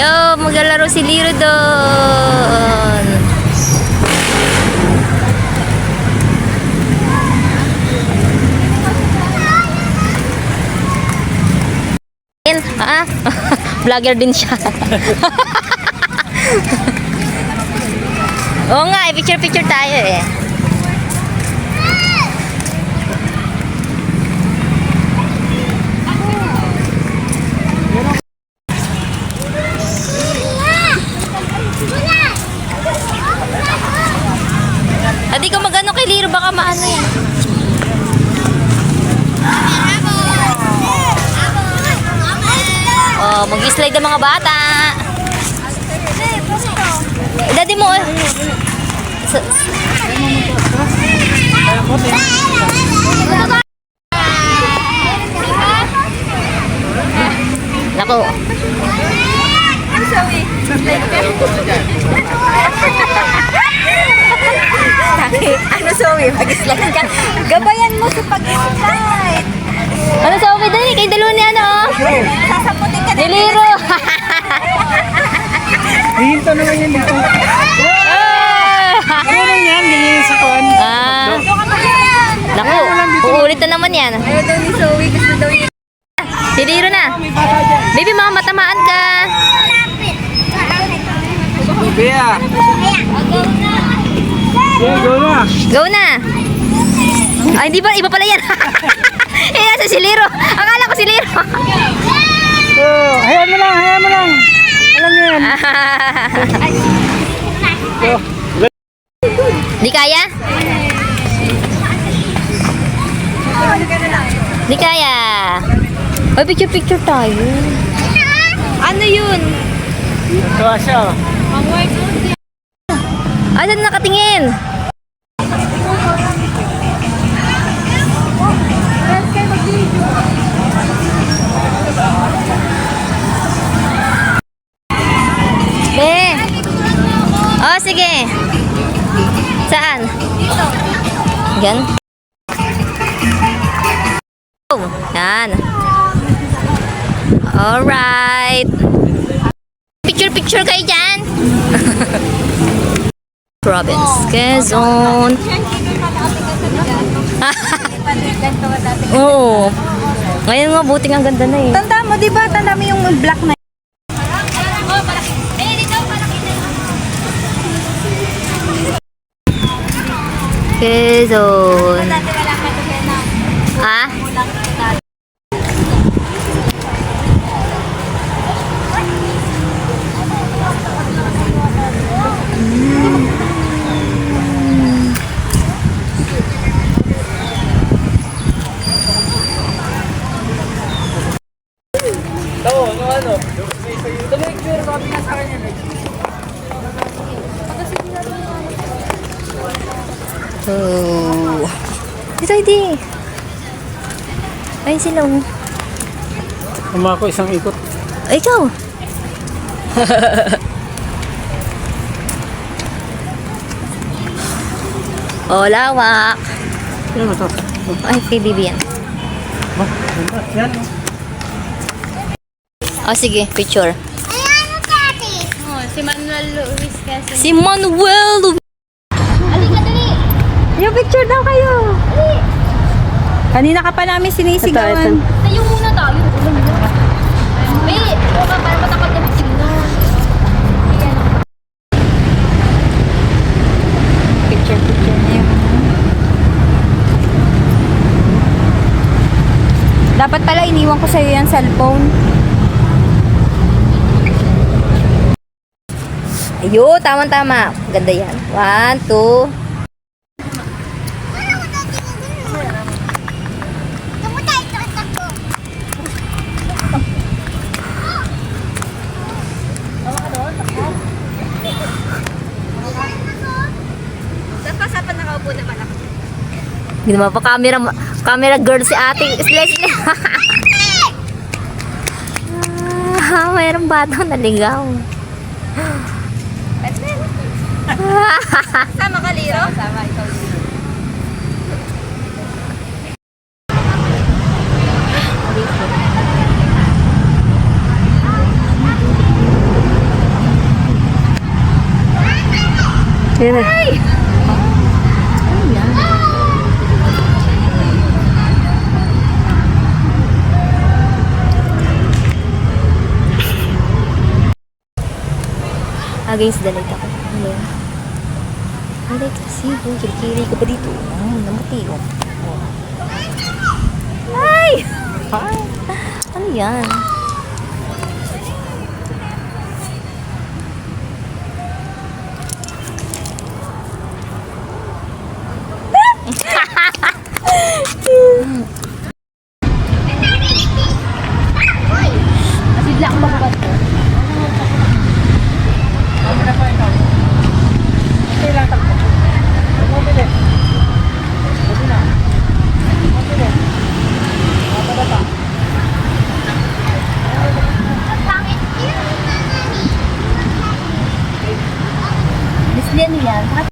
Yo, maglalaro si Liro doon. Vlogger din siya. Oo nga, picture-picture tayo eh. Hindi ko magano kay Liro, baka maano yan. Oh, mag-slide ang mga bata. Daddy mo. Nako. Ano, Zoe? Mag-slide ka. Gabayan mo sa pag-slide. Ano sa okay dali? Kay dalawa ni ano? Sasaputin ka na. Liro. Hihinto naman yan dito. Ano lang yan? Ganyan sa kuwan. Naku, uulit na naman yan. Ayaw daw ni Zoe. Gusto daw niya. Si Liro na. Baby, mga matamaan ka. Bea. Yeah, go na. Go na. Ay, di ba? Iba pala yan. Eh, nasa si Liro. Akala ko si Liro. Oh, hayaan mo lang, hayaan mo lang. Alam niyo yan. Di kaya? Di kaya. Ay, picture-picture tayo. Ano yun? Tuwa siya. Ah, saan nakatingin? Be. Oh, sige. Saan? Dito. Yan. Oh, yan. Alright. Picture-picture kayo dyan. Province, Quezon. Oo. Ngayon nga, buting ang ganda na eh. Tanda mo, di ba? Tanda mo yung black na. Quezon. Ah? Ano? Tumigpure, sabi nga sa akin yan. Oh. Dito, hindi. Ayun sila. Umako isang ikot. Ay, ikaw. Oh, lawak. Ano ba ito? Ay, kay Bibi yan. Yan. Oh, sige, picture. Si Manuel Luis kasi. Si Manuel Luis. Yung picture daw kayo. Kanina ka pa namin sinisigawan. Tayo muna tayo. Wait, para matakot na signal. Picture niya. Dapat pala iniwan ko sa'yo yung cellphone. Ayo, tama-tama. Ganda yan. 1, 2. Dapat nakaupo naman ako. Hindi naman pa camera girl si ate. Leslie. Mayroong batang naligaw. Sama ka, Liro? Sama, ikaw. Yan na. Ano yan? Against the light ako. Ano yun? Highlight kasi. Kiri-kiri ka pa dito. Namuti oh. Ay! Ay! Ano yan? Asidla ang mabukat ko. Bislian yan.